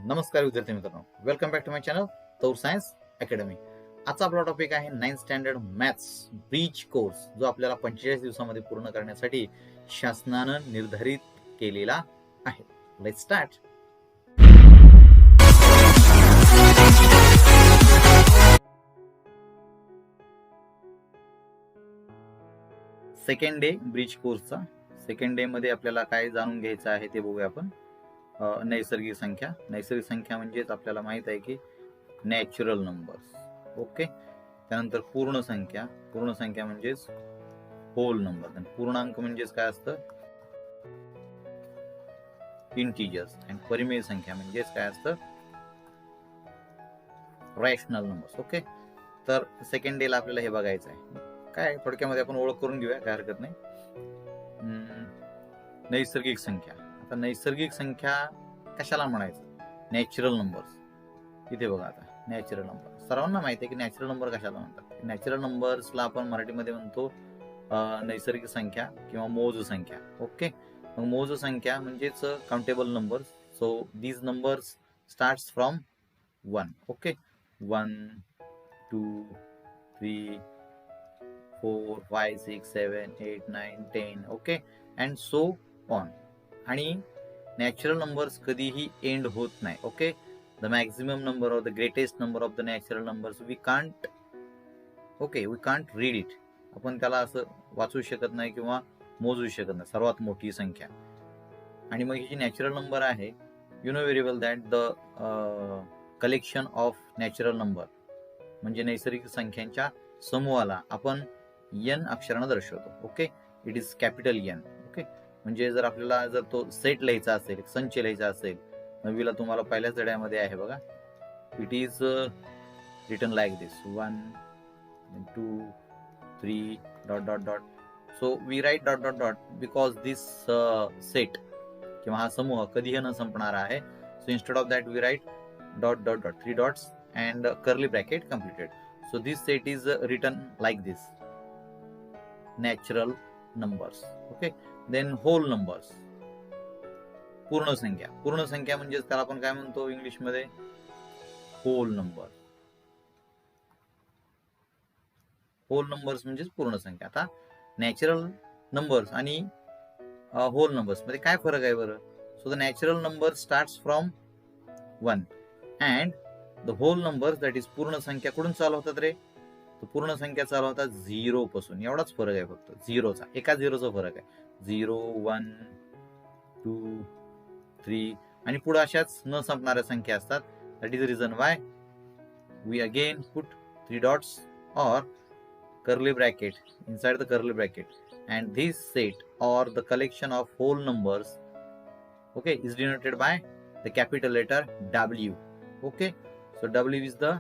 नमस्कार विद्यार्थी मित्रांनो, welcome back to my channel तौर सायन्स अकॅडमी. आजचा आपला टॉपिक आहे 9th standard maths bridge course, जो आपल्याला 45 दिवसामध्ये पूर्ण करण्यासाठी शासनानं निर्धारित केलेला आहे. Let's start. Second day bridge कोर्सचा. सेकंड डे मध्ये आपल्याला काय जाणून घ्यायचं आहे ते बघूया आपण. नैसर्गिक संख्या. नैसर्गिक संख्या म्हणजेच आपल्याला माहित आहे की नॅचरल नंबर्स. ओके. त्यानंतर पूर्ण संख्या. पूर्ण संख्या म्हणजेच होल नंबर. आणि पूर्णांक म्हणजेच काय असतं? इंटिजर्स. आणि परिमेय संख्या म्हणजेच काय असतं? Rational numbers. ओके. तर सेकंड डे ला आपल्याला हे बघायचं आहे. काय थोडक्यामध्ये आपण ओळख करून घेऊया, काय हरकत नाही. नैसर्गिक संख्या. आता नैसर्गिक संख्या कशाला म्हणायचं? Natural numbers. इथे बघा, आता नॅचरल नंबर सर्वांना माहिती आहे की नॅचरल नंबर कशाला म्हणतात. नॅचरल नंबर्सला आपण मराठीमध्ये म्हणतो नैसर्गिक संख्या किंवा मोज संख्या. ओके. मग मोज संख्या म्हणजेच countable numbers. So these numbers starts from 1. Okay. 1 2 3 4 5 6 7 8 9 10. Okay. And so on. आणि नॅचरल नंबर्स कधीही एंड होत नाही. Okay. The maximum number or the greatest number of the natural numbers we can't read it. आपण त्याला असं वाचू शकत नाही किंवा मोजू शकत नाही. सर्वात मोठी संख्या. आणि मग ही जी नॅचरल नंबर आहे, you know very well that the collection of natural number म्हणजे नैसर्गिक संख्यांच्या समूहाला आपण n अक्षरानं दर्शवतो. Okay. It is capital N. Okay. म्हणजे जर आपल्याला जर तो सेट लिहायचा असेल, संच लिहायचा असेल, नववीला तुम्हाला पहिल्याच धड्यामध्ये आहे बघा, it is written like this 1 2 3 dot dot dot. So we write dot dot dot because this set किंवा हा समूह कधीही न संपणार आहे. So instead of that we write dot dot dot 3 dots and curly bracket completed. So this set is written like this, natural numbers. Okay. Then whole numbers. पूर्ण संख्या. पूर्ण संख्या म्हणजे त्याला आपण काय म्हणतो इंग्लिश मध्ये? Hole number. होल नंबर्स म्हणजेच पूर्ण संख्या. आता नॅचरल नंबर्स आणि होल नंबर्स मध्ये काय फरक आहे बरं? So the natural number starts from 1 and the whole number that is पूर्ण संख्या कुठून चालू होतात रे? तर पूर्ण संख्या चालू होतात 0 पासून. एवढाच फरक आहे फक्त. झिरोचा, एका झिरोचा फरक आहे. 0 1 2 3 आणि पुढे अशाच न संपणाऱ्या संख्या असतात. That is the reason why we again put 3 dots or curly bracket inside the curly bracket, and this set or the collection of whole numbers, okay, is denoted by the capital letter W. Okay. So W is the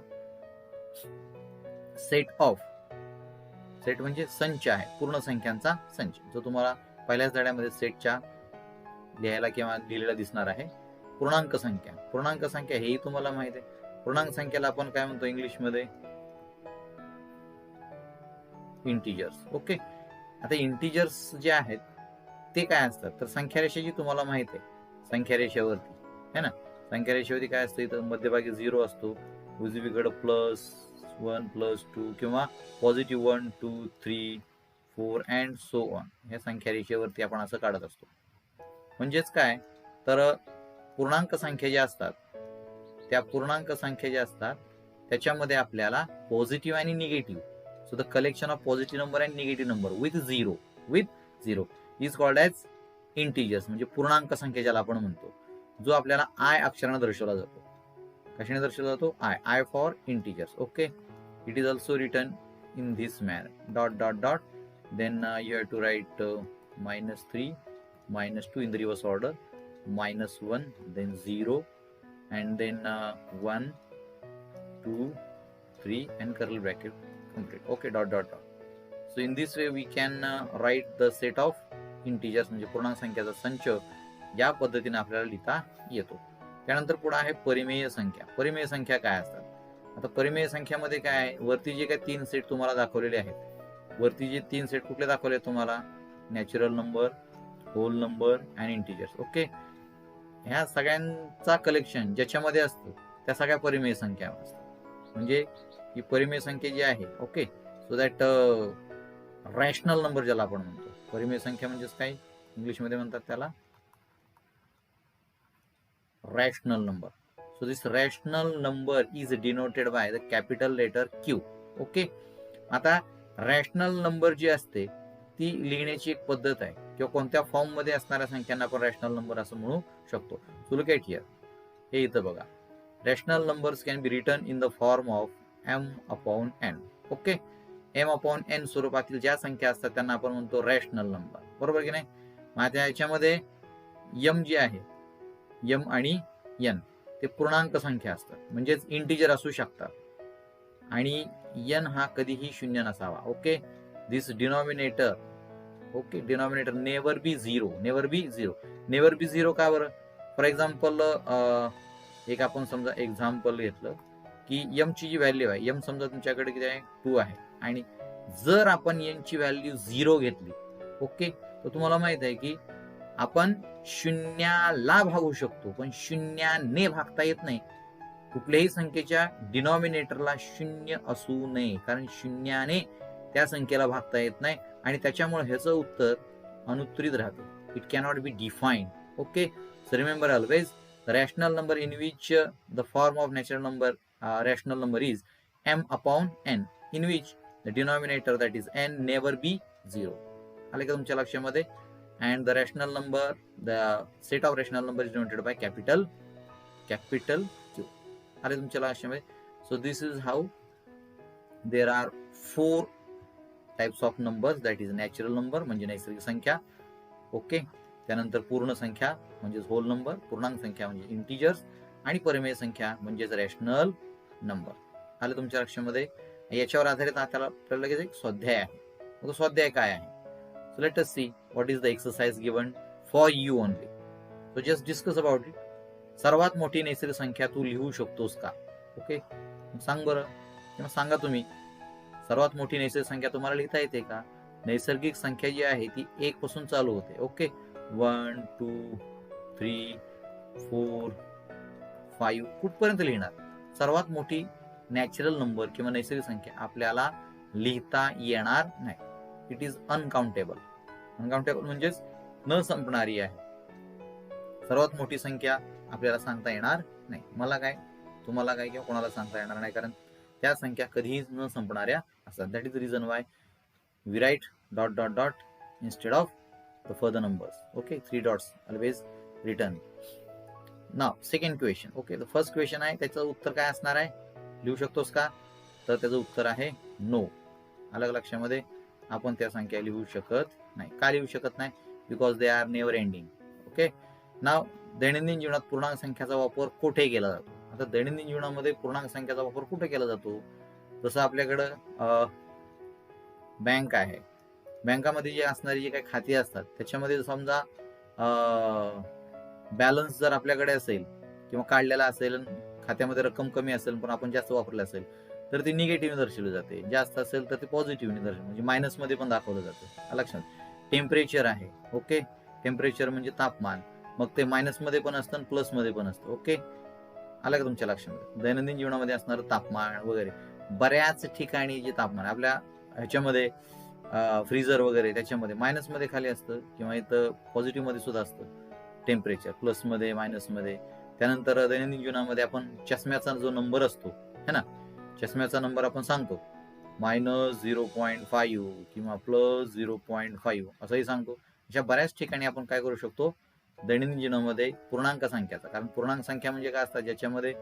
set of. Set म्हणजे संच आहे, पूर्ण संख्यांचा संच, जो तुम्हाला पहिल्याच धड्यामध्ये सेटच्या लिहायला किंवा लिहिलेला दिसणार आहे. पूर्णांक संख्या. पूर्णांक संख्या हेही तुम्हाला माहित आहे. पूर्णांक संख्याला आपण काय म्हणतो इंग्लिश मध्ये? इंटिजर्स. ओके. आता इंटिजर्स जे आहेत ते काय असतात? तर संख्या रेषेची तुम्हाला माहित आहे. संख्या रेषेवरती है ना, संख्या रेषेवरती काय असतं? इथं मध्यभागी 0 असतो, उजवीकडे +1 +2 किंवा पॉझिटिव्ह 1 2 3 4 अँड सो ऑन. ह्या संख्या रेषेवरती आपण असं काढत असतो. म्हणजेच काय? तर पूर्णांक संख्या ज्या असतात, त्या पूर्णांक संख्या ज्या असतात त्याच्यामध्ये आपल्याला पॉझिटिव्ह आणि negative. So the collection of positive number and negative number with zero is called as integers. म्हणजे पूर्णांक संख्या ज्याला आपण म्हणतो, जो आपल्याला I अक्षराने दर्शवला जातो. कशाने दर्शवला जातो? I for integers. Okay. It is also written in this manner. Dot dot dot. Then you have to write -3, -2 in the reverse order, -1, then 0, and then 1 2 3 and curly bracket complete. Okay. Dot dot dot. So in this way we can write the set of integers म्हणजे पूर्णांक संख्याचा संच या पद्धतीने आपल्याला लिहिता येतो. त्यानंतर पुढे आहे परिमेय संख्या. परिमेय संख्या काय असतात? आता परिमेय संख्यामध्ये काय आहे? वरती जे काही 3 सेट तुम्हाला दाखवलेले आहेत, वरती जे 3 सेट कुठले दाखवले तुम्हाला? Natural number, whole number and integers. Okay. ह्या सगळ्यांचा कलेक्शन ज्याच्यामध्ये असतं त्या सगळ्या परिमेय संख्या असतात. म्हणजे ही परिमेय संख्या जी आहे, okay, so that rational number ज्याला आपण म्हणतो. परिमेय संख्या म्हणजेच काय इंग्लिशमध्ये म्हणतात त्याला rational number. So this rational number is denoted by the capital letter Q. Okay, आता रॅशनल नंबर जी असते ती लिहिण्याची एक पद्धत आहे, किंवा कोणत्या फॉर्म मध्ये असणाऱ्या संख्यांना आपण रॅशनल नंबर असं म्हणू शकतो. सो लुक ॲट हिअर, हे इथं बघा, rational numbers can be written in the form of m/n. Okay, m/n स्वरूपातील ज्या संख्या असतात त्यांना आपण म्हणतो रॅशनल नंबर, बरोबर की नाही. माझ्या याच्यामध्ये m जी आहे, m आणि n ते पूर्णांक संख्या असतात, म्हणजेच इंटिजर असू शकतात, आणि n हा कधीही शून्य नसावा. Okay, this denominator, okay, denominator never be zero, never be zero. Never be zero का बरं? फॉर एक्झाम्पल, एक आपण समजा एक्झाम्पल घेतलं की m ची जी व्हॅल्यू आहे, m समजा तुमच्याकडे किती आहे, 2 आहे, आणि जर आपण n ची व्हॅल्यू 0 घेतली, ओके, तर तुम्हाला माहित आहे की आपण शून्याला भागू शकतो, पण शून्याने भागता येत नाही. कुठल्याही संख्येच्या डिनॉमिनेटरला शून्य असू नये, कारण शून्याने त्या संख्येला भागता येत नाही, आणि त्याच्यामुळे ह्याचं उत्तर अनुत्तरित राहतं. It cannot be defined. Okay, so remember always the rational number in which the form of natural number rational number is m/n, in which the denominator, that is n, never be 0. आले का तुमच्या लक्षामध्ये? And the rational number, the set of rational number is denoted by capital Q. आले तुमच्या लक्षामध्ये? So this is how there are 4 types of numbers, that is natural number म्हणजे नैसर्गिक संख्या, ओके, त्यानंतर पूर्ण संख्या म्हणजेच होल नंबर, पूर्णांक संख्या म्हणजे इंटिजर्स, आणि परिमेय संख्या म्हणजेच रॅशनल नंबर. आलं तुमच्या लक्षामध्ये? याच्यावर आधारित आपल्याला लगेच एक स्वाध्याय आहे. मग स्वाध्याय काय आहे? So let us see what is the exercise given for you only. So just discuss about it. सर्वात मोठी नैसर्गिक संख्या तू लिहू शकतोस का? ओके, सांग बरं, किंवा सांगा तुम्ही, सर्वात मोठी नैसर्गिक संख्या तुम्हाला लिहिता येते का? नैसर्गिक संख्या जी आहे ती 1 पासून चालू होते. ओके, 1 2 3 4 5 कुठपर्यंत लिहिणार? सर्वात मोठी नॅचरल नंबर किंवा नैसर्गिक संख्या आपल्याला लिहिता येणार नाही. It is uncountable. अनकाउंटेबल म्हणजेच न संपणारी आहे. सर्वात मोठी संख्या आपल्याला सांगता येणार नाही. मला काय, तुम्हाला काय, किंवा कोणाला सांगता येणार नाही, कारण त्या संख्या कधीच न संपणाऱ्या असतात. That is the reason why we write ... instead of the further numbers. Okay, 3 dots always written. Now second question. Okay, the first question आहे, त्याचं उत्तर काय असणार आहे? लिहू शकतोस का? तर त्याचं उत्तर आहे नो. अलग लक्षामध्ये, आपण त्या संख्या लिहू शकत नाही. का लिहू शकत नाही? Because they are never ending. Okay, now दैनंदिन जीवनात पूर्णांक संख्याचा वापर कुठे केला जातो? आता दैनंदिन जीवनामध्ये पूर्णांक संख्याचा वापर कुठे केला जातो? जसं आपल्याकडं बँक आहे, बँकामध्ये जे असणारी जी काही खाती असतात त्याच्यामध्ये समजा बॅलन्स जर आपल्याकडे असेल किंवा काढलेला असेल, खात्यामध्ये रक्कम कमी असेल पण आपण जास्त वापरले असेल, तर ती निगेटिव्ह दर्शवली जाते. जास्त असेल तर ते पॉझिटिव्हने दर्शवली, म्हणजे मायनस मध्ये पण दाखवलं जातं. लक्षात. टेम्परेचर आहे, ओके, टेम्परेचर म्हणजे तापमान, मग ते मायनस मध्ये पण असतं प्लस मध्ये पण असतं. ओके, आलं का तुमच्या लक्षामध्ये? दैनंदिन जीवनामध्ये असणारं तापमान वगैरे, बऱ्याच ठिकाणी जे तापमान आपल्या ह्याच्यामध्ये फ्रीजर वगैरे त्याच्यामध्ये मायनस मध्ये खाली असतं, किंवा इथं पॉझिटिव्ह मध्ये सुद्धा असतं टेम्परेचर, प्लस मध्ये मायनस मध्ये. त्यानंतर दैनंदिन जीवनामध्ये आपण चष्म्याचा जो नंबर असतो है ना, चष्म्याचा नंबर आपण सांगतो -0.5 किंवा +0.5 असंही सांगतो. अशा बऱ्याच ठिकाणी आपण काय करू शकतो दैनंदिन जीवनामध्ये पूर्णांक संख्याचा, कारण पूर्णांक संख्या म्हणजे काय असतात, ज्याच्यामध्ये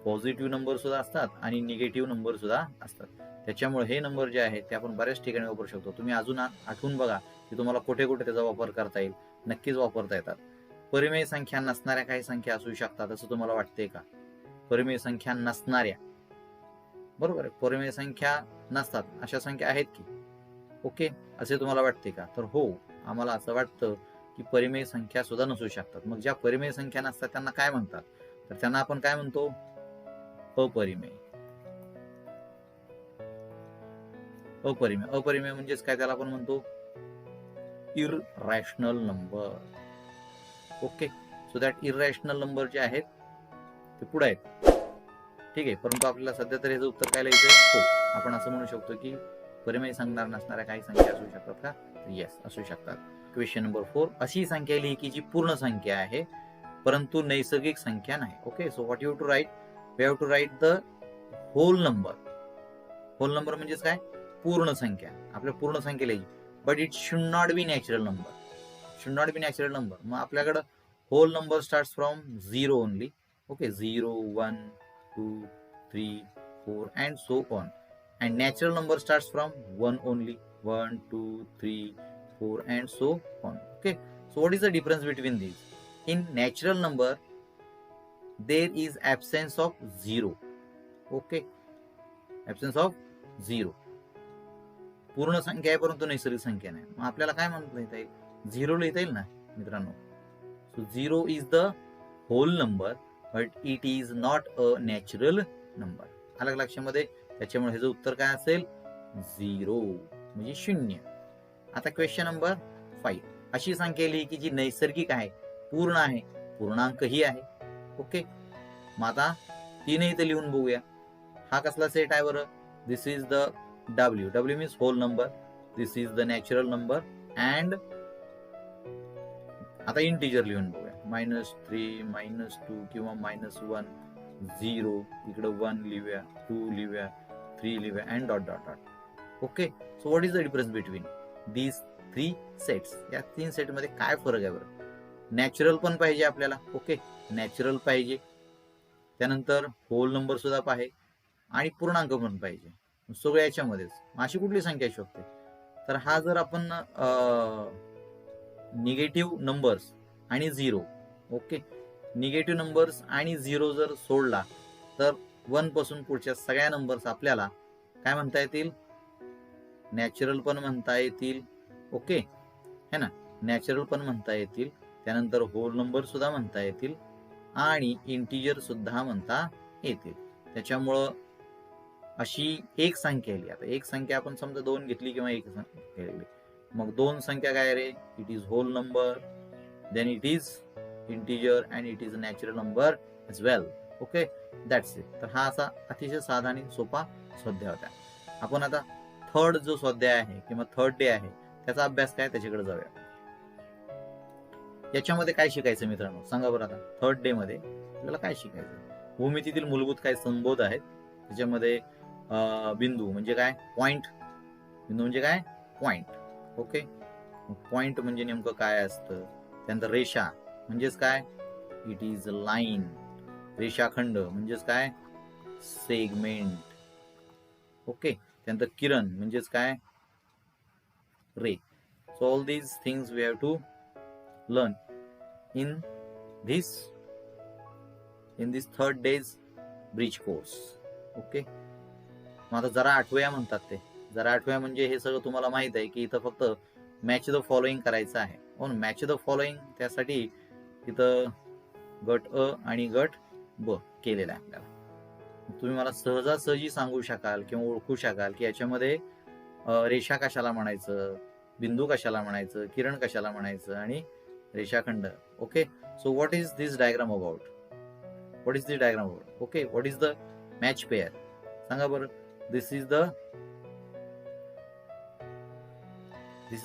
पॉझिटिव्ह नंबर सुद्धा असतात आणि निगेटिव्ह नंबर सुद्धा असतात. त्याच्यामुळे हे नंबर जे आहेत ते आपण बऱ्याच ठिकाणी वापरू शकतो. तुम्ही अजून आठवून बघा की तुम्हाला कुठे कुठे त्याचा वापर करता येईल. नक्कीच वापरता येतात. परिमेय संख्या नसणाऱ्या काही संख्या असू शकतात असं तुम्हाला वाटते का? परिमेय संख्या नसणाऱ्या, बरोबर आहे, परिमेय संख्या नसतात अशा संख्या आहेत की? ओके, असे तुम्हाला वाटते का? तर हो, आम्हाला असं वाटतं की परिमेय संख्या सुद्धा नसू शकतात. मग ज्या परिमेय संख्या नसतात त्यांना काय म्हणतात? तर त्यांना आपण काय म्हणतो? अपरिमेय. अपरिमेय, अपरिमेय म्हणजेच काय, त्याला आपण म्हणतो irrational number. Okay, so that irrational number जे आहेत ते पुढे आहेत. ठीक आहे, परंतु आपल्याला सध्या तर याचं उत्तर काय लिहायचं? हो. आपण असं म्हणू शकतो की परिमेय सांगणार नसणाऱ्या काही संख्या असू शकतात का? येस, असू शकतात. क्वेश्चन नंबर 4, अशी संख्या लिही की जी पूर्ण संख्या आहे परंतु नैसर्गिक संख्या नाही. Okay, so what you to write? We have to write the whole number. Whole number म्हणजेच काय? पूर्ण संख्या. आपल्या पूर्ण संख्या लिहायची, but it should not be natural number. Should not be natural number. मग आपल्याकडं whole number starts from 0 only. Okay, 0, 1, 2, 3, 4 and so on. And natural number starts from 1 only. 1, 2, 3, 4 and so on. Okay, so what is the difference between these? In natural number there is absence of 0. Okay, absence of 0. पूर्ण संख्या आहे परंतु नैसर्गिक संख्या नाही. मग आपल्याला काय म्हणता येईल? 0 लिहिता येईल ना मित्रांनो. So 0 is the whole number but it is not a natural number. आलं लक्षामध्ये? त्याच्यामुळे ह्याचं उत्तर काय असेल? 0 म्हणजे 0. आता क्वेश्चन नंबर 5, अशी संख्या लिही की जी नैसर्गिक आहे, पूर्ण आहे, पूर्णांकही आहे. ओके, मग आता तीनही इथे लिहून बघूया. हा कसला सेट आहे बरं? This is the W. W means whole number. This is the natural number. And आता इंटिजर लिहून बघूया. -3, -2 किंवा -1, 0, इकडे 1 लिहूया, 2 लिहूया, 3 लिहूया and dot dot dot. Okay, so what is the difference between these 3 sets? या 3 सेट मध्ये काय फरक आहे बरं? नॅचरल पण पाहिजे आपल्याला. ओके, नॅचरल पाहिजे, त्यानंतर होल नंबर सुद्धा पाहिजे आणि पूर्णांक पण पाहिजे. सगळ्या याच्यामध्येच अशी कुठली संख्या असू शकते? तर हा जर आपण निगेटिव्ह नंबर्स आणि 0, ओके, निगेटिव्ह नंबर्स आणि 0 जर सोडला तर 1 पासून पुढच्या सगळ्या नंबर्स आपल्याला काय म्हणता येतील? नॅचरल पण म्हणता येतील. ओके, है ना, नॅचरल पण म्हणता येतील, त्यानंतर होल नंबर सुद्धा म्हणता येतील आणि इंटिजर सुद्धा म्हणता येतील. त्याच्यामुळं अशी एक संख्या आली. आता एक संख्या आपण समजा 2 घेतली किंवा एक संख्या घेतली, मग 2 संख्या काय रे? It is whole number, then it is integer and it is a natural number as well. Okay, that's it. तर हा असा अतिशय साधा आणि सोपा स्वाध्याय होता. आपण आता थर्ड जो स्वाध्याय आहे किंवा थर्ड डे आहे त्याचा अभ्यास काय, त्याच्याकडे जाऊया. याच्यामध्ये काय शिकायचं मित्रांनो सांगा बरं? आता थर्ड डे मध्ये आपल्याला काय शिकायचं? भूमितीतील मूलभूत काही संबोध आहेत. त्याच्यामध्ये बिंदू म्हणजे काय? पॉइंट. बिंदू म्हणजे काय? पॉइंट. ओके, पॉइंट म्हणजे नेमकं काय असतं? त्यानंतर रेषा म्हणजेच काय? It is a line. रेषाखंड म्हणजेच काय? सेगमेंट. ओके, त्यानंतर किरण म्हणजेच काय? Ray. So all these things we have to learn in this third days bridge course. Okay, मग आता जरा आठवूया म्हणतात ते. जरा आठवूया म्हणजे हे सगळं तुम्हाला माहित आहे की इथं फक्त मॅच द फॉलोइंग करायचं आहे. हो, मॅच द फॉलोइंग, त्यासाठी इथं गट अ आणि गट ब केलेला आहे आपल्याला. तुम्ही मला सहजासहजी सांगू शकाल किंवा ओळखू शकाल की याच्यामध्ये रेषा कशाला म्हणायचं, बिंदू कशाला म्हणायचं, किरण कशाला म्हणायचं आणि रेषाखंड. Okay, so what is this diagram about? What is this diagram about? Okay, what is the match pair? सांगा बरं. This is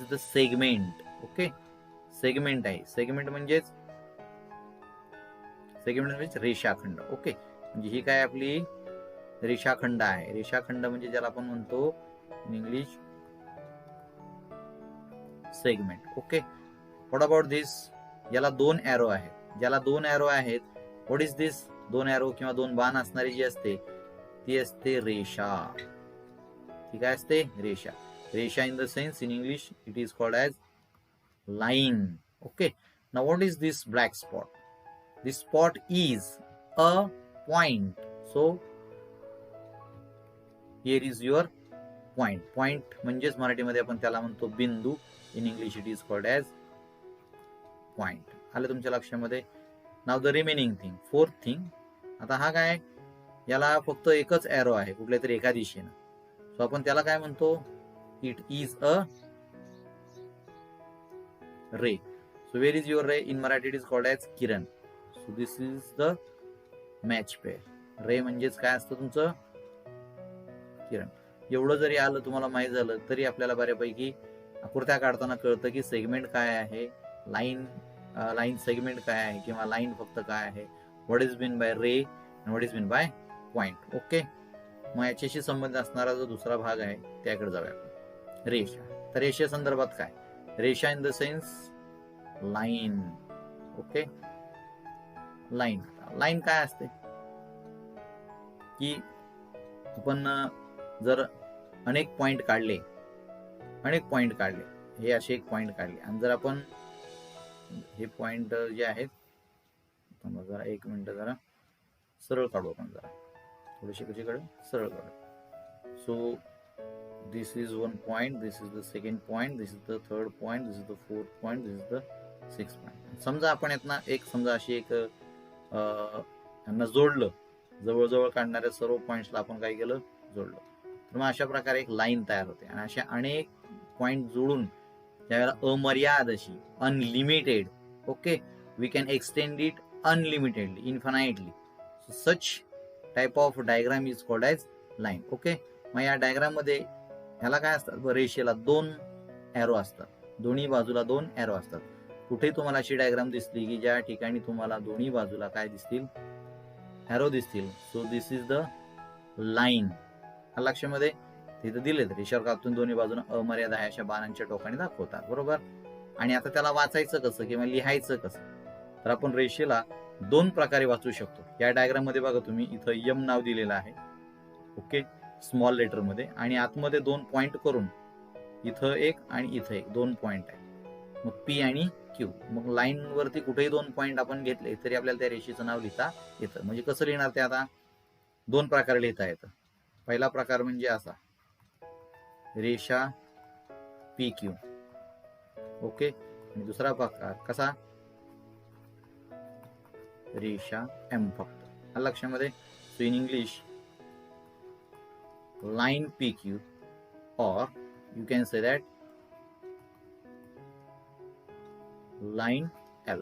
the segment. Okay, segment आहे. सेगमेंट म्हणजे रेषाखंड. ओके, म्हणजे ही काय आपली रेषाखंड आहे. रेषाखंड म्हणजे ज्याला आपण म्हणतो in English segment. Okay, what about this? याला 2 एरो आहेत. ज्याला 2 एरो आहेत, व्हॉट इज दिस? 2 एरो किंवा 2 बाण असणारी जी असते ती असते रेषा. ती काय असते? रेषा. रेषा in the sense in English it is called as line. Okay, now what is this black spot? This spot is a point. So here is your point. Point म्हणजेच मराठीमध्ये आपण त्याला म्हणतो बिंदू. In English it is called as point. आलं तुमच्या लक्षामध्ये? नाव the remaining thing, fourth thing. आता हा काय? याला फक्त एकच एरो आहे कुठल्या तरी एका दिशेनं. सो आपण त्याला काय म्हणतो? It is a ray. So where is your ray? In Marathi it is called as किरण. So this is the match pair. Ray म्हणजेच काय असतं तुमचं किरण. एवढं जरी आलं तुम्हाला माहित झालं तरी आपल्याला बऱ्यापैकी आकृत्या काढताना कळतं की सेगमेंट काय आहे, लाईन सेगमेंट काय आहे किंवा लाईन फक्त काय आहे, what is been by ray and what is been by point. Okay, मग याच्याशी संबंध असणारा जो दुसरा भाग आहे त्याकडे जाऊया आपण. रेषा. तर रेषे संदर्भात काय, रेषा in the sense line. Okay, line. Line काय असते की आपण जर अनेक पॉइंट काढले, हे असे एक पॉइंट काढले आणि जर आपण हे पॉइंट जे आहेत जरा एक मिनिट जरा सरळ काढू आपण, जरा थोडेसे कसे काढू, सरळ काढू. So this is one point, this is the second point, this is the third point, this is the fourth point, this is the sixth point. समजा आपण यातना एक समजा अशी एक यांना जोडलं, जवळजवळ काढणाऱ्या सर्व पॉइंट्सला आपण काय केलं, जोडलं. तर मग अशा प्रकारे एक लाईन तयार होते. आणि अशा अनेक पॉइंट जोडून ज्यावेळेला अमर्याद अशी unlimited, okay, we can extend it unlimitedly, infinitely. Such type of diagram is called as line. Okay, मग या डायग्राम मध्ये ह्याला काय असतात, रेषेला 2 एरो असतात, दोन्ही बाजूला 2 एरो असतात. कुठे तुम्हाला अशी डायग्राम दिसली की ज्या ठिकाणी तुम्हाला दोन्ही बाजूला काय दिसतील, एरो दिसतील, so this is the line. लक्षामध्ये तिथे दिलेत, रेषेवर कापून दोन्ही बाजूने अमर्याद आहे अशा बाणांच्या टोकाने दाखवतात, बरोबर. आणि आता त्याला वाचायचं कसं किंवा लिहायचं कसं, तर आपण रेषेला 2 प्रकारे वाचू शकतो. या डायग्राम मध्ये बघा तुम्ही, इथं यम नाव दिलेलं आहे, ओके, स्मॉल लेटर मध्ये, आणि आतमध्ये 2 पॉइंट करून इथं एक आणि इथं एक 2 पॉइंट आहे, मग पी आणि क्यू. मग लाईन वरती कुठेही 2 पॉइंट आपण घेतले तरी आपल्याला त्या रेषेचं नाव लिहिता येतं. म्हणजे कसं लिहिणार ते, आता 2 प्रकारे लिहिता येतं. पहिला प्रकार म्हणजे असा, रेषा पी क्यू, ओके. आणि दुसरा प्रकार कसा, रेषा एम फक्त. लक्षामध्ये, so in English line P Q, or you can say that line L.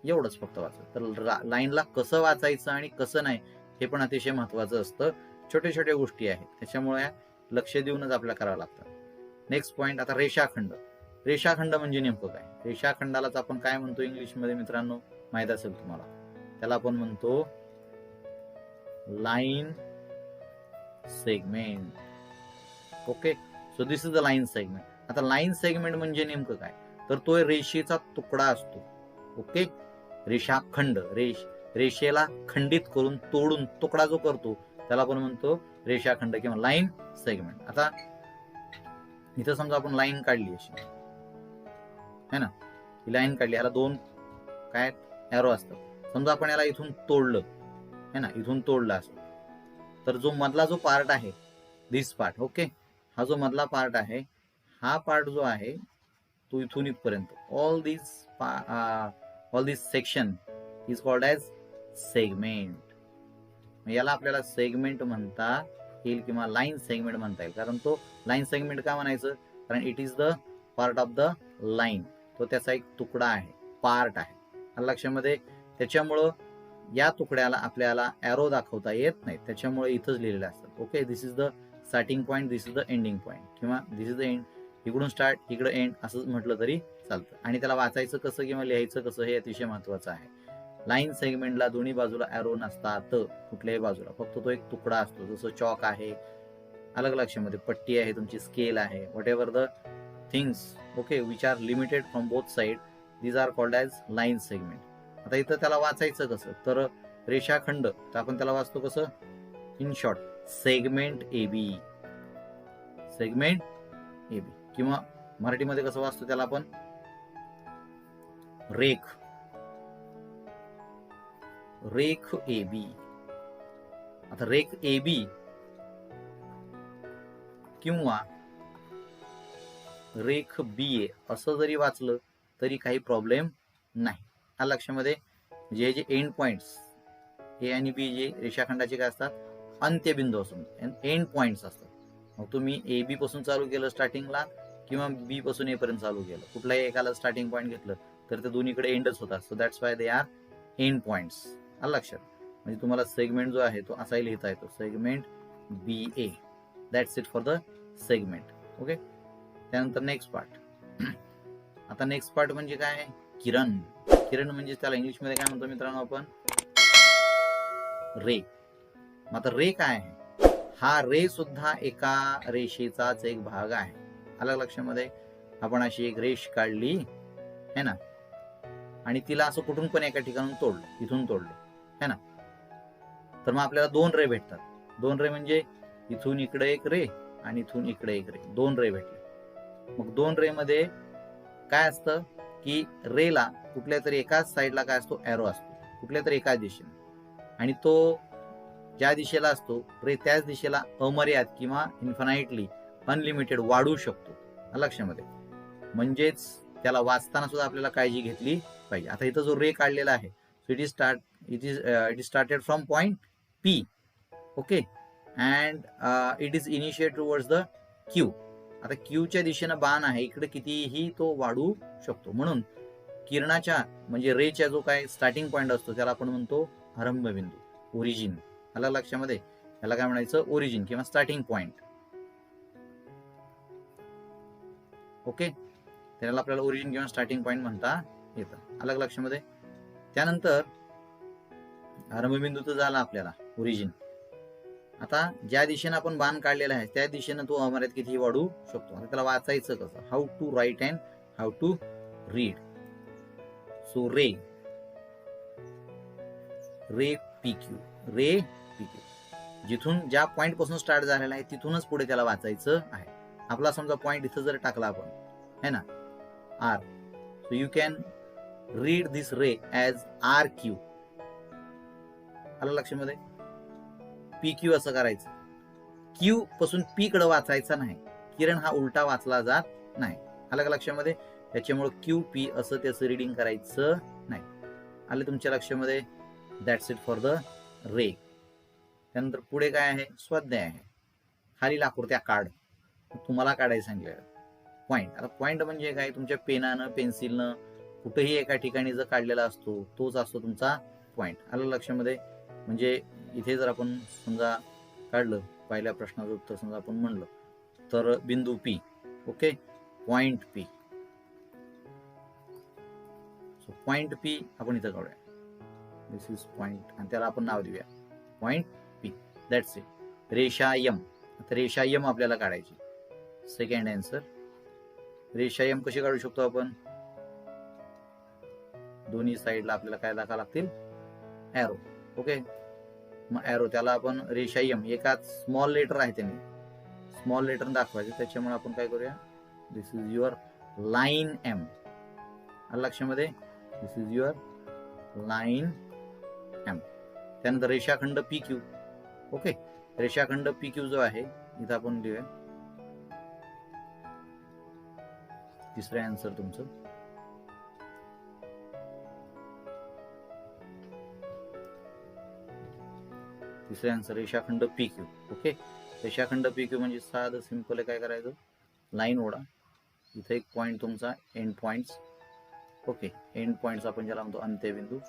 एवढंच फक्त वाचायचं. तर लाईनला कसं वाचायचं आणि कसं नाही हे पण अतिशय महत्वाचं असतं. छोट्या छोट्या गोष्टी आहेत, त्याच्यामुळे लक्ष देऊनच आपल्याला करावं लागतं. नेक्स्ट पॉइंट, आता रेषाखंड. रेषाखंड म्हणजे नेमकं काय, रेषाखंडालाच आपण काय म्हणतो इंग्लिशमध्ये मित्रांनो, माहित असेल तुम्हाला, त्याला आपण म्हणतो line segment. Okay, so this is the line segment. आता लाईन सेगमेंट म्हणजे नेमकं काय, तर तो रेषेचा तुकडा असतो. ओके, रेषाखंड, रेषेला खंडित करून तोडून तुकडा जो करतो त्याला आपण म्हणतो रेषाखंड किंवा लाईन सेगमेंट. आता इथं समजा आपण लाईन काढली अशी है ना, ही लाईन काढली, ह्याला 2 काय एरो असतात. समजा आपण याला इथून तोडलं है ना, इथून तोडलं असं, तर जो मधला जो पार्ट आहे, दिस पार्ट, ओके, हा जो मधला पार्ट आहे, हा पार्ट जो आहे तो इथून इथपर्यंत, all this section is called as segment. याला आपल्याला सेगमेंट म्हणता येईल किंवा लाईन सेगमेंट म्हणता येईल. कारण तो लाईन सेगमेंट का म्हणायचं, कारण it is the part of the line, तो त्याचा एक तुकडा आहे, पार्ट आहे. लक्षामध्ये, त्याच्यामुळं या तुकड्याला आपल्याला एरो दाखवता येत नाही, त्याच्यामुळे इथंच लिहिलेले असतात. Okay, this is the starting point, this is the ending point, किंवा दिस इज द एंड, इकडून स्टार्ट इकडे एंड असं म्हटलं तरी चालतं. आणि त्याला वाचायचं कसं किंवा लिहायचं कसं हे अतिशय महत्वाचं आहे. लाईन सेगमेंटला दोन्ही बाजूला एरो नसतात, कुठल्याही बाजूला फक्त तो एक तुकडा असतो, जसं चॉक आहे, अलग लक्षामध्ये पट्टी आहे, तुमची स्केल आहे, whatever the things, okay, which are limited from both side, these are called as line segment. आता इथं त्याला वाचायचं कसं, तर रेषाखंड, तर आपण त्याला वाचतो कसं, in short segment A B, segment A B, किंवा मराठीमध्ये कसं वाचतो त्याला आपण, रेख, रेख एबी. आता रेख एबी किंवा रेख बी ए असं जरी वाचलं तरी काही प्रॉब्लेम नाही. हा लक्षामध्ये, जे एंड पॉइंट्स ए आणि बी जे रेषाखंडाचे काय असतात, अंत्यबिंदू असून एंड पॉइंट्स असतात. मग तुम्ही ए बी पासून चालू केलं स्टार्टिंगला किंवा बी पासून ए पर्यंत चालू केलं, कुठलाही एकाला स्टार्टिंग पॉइंट घेतलं तर ते दोन्हीकडे एंडच होतात. So that's why they are end points. आलं लक्षात. म्हणजे तुम्हाला सेगमेंट जो आहे तो असाही लिहिता येतो, segment BA. That's it for the segment. Okay. त्यानंतर नेक्स्ट पार्ट. आता नेक्स्ट पार्ट म्हणजे काय, किरण. किरण म्हणजे त्याला इंग्लिशमध्ये काय म्हणतो मित्रांनो आपण, रे. आता रे काय आहे, हा रे सुद्धा एका रेषेचाच एक भाग आहे. आलं लक्षामध्ये. आपण अशी एक रेष काढली है ना, आणि तिला असं कुठून पण एका ठिकाणून तोडलं, इथून तोडलं है ना, तर मग आपल्याला 2 रे भेटतात. 2 रे म्हणजे इथून इकडे एक रे आणि इथून इकडे एक रे, 2 रे भेटले. मग 2 रे मध्ये काय असतं की रेला कुठल्या तरी एकाच साईडला काय असतो, एरो असतो कुठल्या तरी एकाच दिशेने, आणि तो ज्या दिशेला असतो रे त्याच दिशेला अमर्याद किंवा इन्फानाइटली अनलिमिटेड वाढू शकतो. लक्षामध्ये. म्हणजेच त्याला वाचताना सुद्धा आपल्याला काळजी घेतली पाहिजे. आता इथं जो रे काढलेला आहे, so it is started from point P. Okay. And it is initiate towards the Q. आता क्यूच्या दिशेनं बाण आहे, इकडे कितीही तो वाढू शकतो. म्हणून किरणाच्या म्हणजे रेच्या जो काय स्टार्टिंग पॉइंट असतो त्याला आपण म्हणतो आरंभ बिंदू, ओरिजिन. आलं लक्षामध्ये. याला काय म्हणायचं, ओरिजिन किंवा स्टार्टिंग पॉइंट. ओके. त्याला आपल्याला ओरिजिन किंवा स्टार्टिंग पॉइंट म्हणता येतं. आलं लक्षामध्ये. त्यानंतर आरंभबिंदू तर झाला आपल्याला ओरिजिन. आता ज्या दिशेने आपण बाण काढलेला आहे त्या दिशेने तो अमर्याद कितीही वाढू शकतो. आता त्याला वाचायचं कसं, how to write and how to read. So ray PQ, ray PQ, जिथून ज्या पॉइंट पासून स्टार्ट झालेला आहे तिथूनच पुढे त्याला वाचायचं आहे. आपला समजा पॉइंट इथं जर टाकला आपण है ना, R, so you can read this ray as RQ. आलं लक्षामध्ये. PQ असं करायचं. Q पासून P कडे वाचायचा नाही, किरण हा उलटा वाचला जात नाही. आलं का लक्षामध्ये. त्याच्यामुळे QP असं त्याचं रिडिंग करायचं नाही. आलं तुमच्या लक्षामध्ये. दॅट्स इट फॉर द रे. त्यानंतर पुढे काय आहे, स्वाध्याय आहे. खालील आकृत्या काढ. तुम्हाला काढायला सांगितलं पॉइंट. आता पॉइंट म्हणजे काय, तुमच्या पेनानं पेन्सिलनं कुठेही एका ठिकाणी जर काढलेला असतो तोच असतो तुमचा पॉइंट. आलं लक्षामध्ये. म्हणजे इथे जर आपण समजा काढलं, पहिल्या प्रश्नाचं उत्तर समजा आपण म्हणलं तर बिंदू P. Okay. Point P. So point P आपण इथं काढूया. दिस इज पॉइंट आणि त्याला आपण नाव देऊया पॉइंट P. That's it. रेषा M. आता रेषा M आपल्याला काढायची. Second answer. रेषा M कशी काढू शकतो आपण, दोन्ही साईडला आपल्याला काय दाखवा लागतील, एरो. ओके. मग एरो त्याला आपण रेषा M, एकाच स्मॉल लेटर आहे त्यांनी स्मॉल लेटर दाखवायचे, त्याच्यामुळे आपण काय करूया, दिस इज युअर लाईन M. आलं लक्षामध्ये. दिस इज युअर लाईन M. त्यानंतर रेषाखंड PQ. ओके. रेषाखंड PQ जो आहे इथं आपण लिहूया. तिसरं आन्सर तुमचं. तिसरे आन्सर रेषाखंड PQ. ओके. रेषाखंड PQ म्हणजे साधं सिंपल आहे. काय करायचं, लाईन ओढा, इथे एक पॉइंट तुमचा end points. Okay. End points आपण ज्याला म्हणतो अंत्यबिंदू.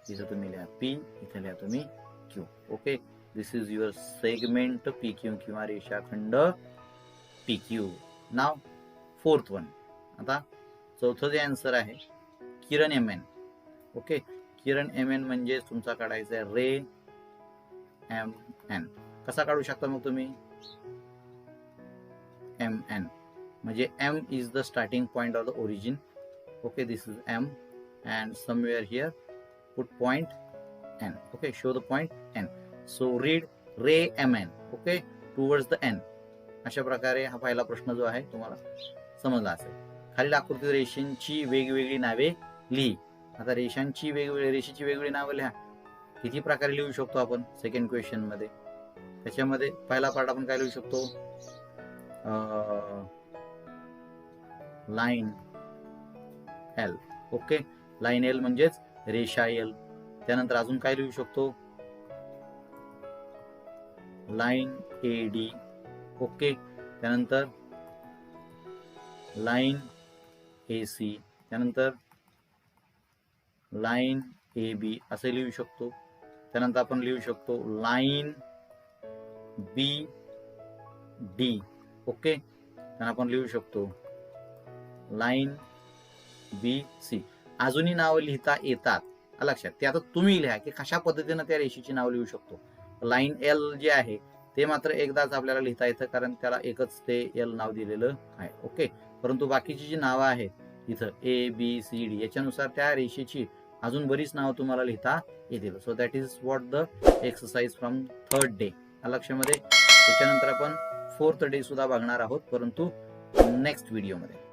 इथं तुम्ही लिहा P, इथे लिहा तुम्ही Q. Okay. This is your segment PQ किंवा रेषाखंड PQ. नाव फोर्थ वन. आता चौथं जे आन्सर आहे किरण MN. ओके. किरण MN म्हणजे तुमचा काढायचा आहे रे MN. कसा काढू शकता मग तुम्ही, MN म्हणजे M is the starting point of the origin. Okay, this is M and somewhere here put point N. Okay, show the point N. So read ray MN. Okay, towards the N. अशा प्रकारे हा पहिला प्रश्न जो आहे तुम्हाला समजला असेल. खालील आकृतीत रेषांची वेगवेगळी नावे लिही. आता रेषांची रेषेची वेगवेगळी नावे लिहा. किती प्रकारे लिहू शकतो आपण सेकंड क्वेश्चन मध्ये. त्याच्यामध्ये पहिला पार्ट आपण काय लिहू शकतो, line L. Okay. Line L म्हणजेच रेषा L. त्यानंतर अजून काय लिहू शकतो, लाईन AD. ओके. त्यानंतर लाईन AC. त्यानंतर लाईन ए बी असे लिहू शकतो. त्यानंतर आपण लिहू शकतो लाईन बी डी. ओके, त्यानंतर आपण लिहू शकतो लाईन बी सी. अजूनही नावं लिहिता येतात, लक्षात. ते आता तुम्ही लिहा की कशा पद्धतीने त्या रेषेची नाव लिहू शकतो. लाईन एल जे आहे ते मात्र एकदाच आपल्याला लिहिता येतं, कारण त्याला एकच ते एल नाव दिलेलं आहे. ओके, परंतु बाकीची जी नावं आहेत इथं ए बी सी डी याच्यानुसार त्या रेषेची अजून बरीच नावं तुम्हाला लिहिता येतील. So that is what the exercise from 3rd day. लक्षामध्ये. त्याच्यानंतर आपण 4th डे सुद्धा बघणार आहोत, परंतु नेक्स्ट व्हिडिओमध्ये.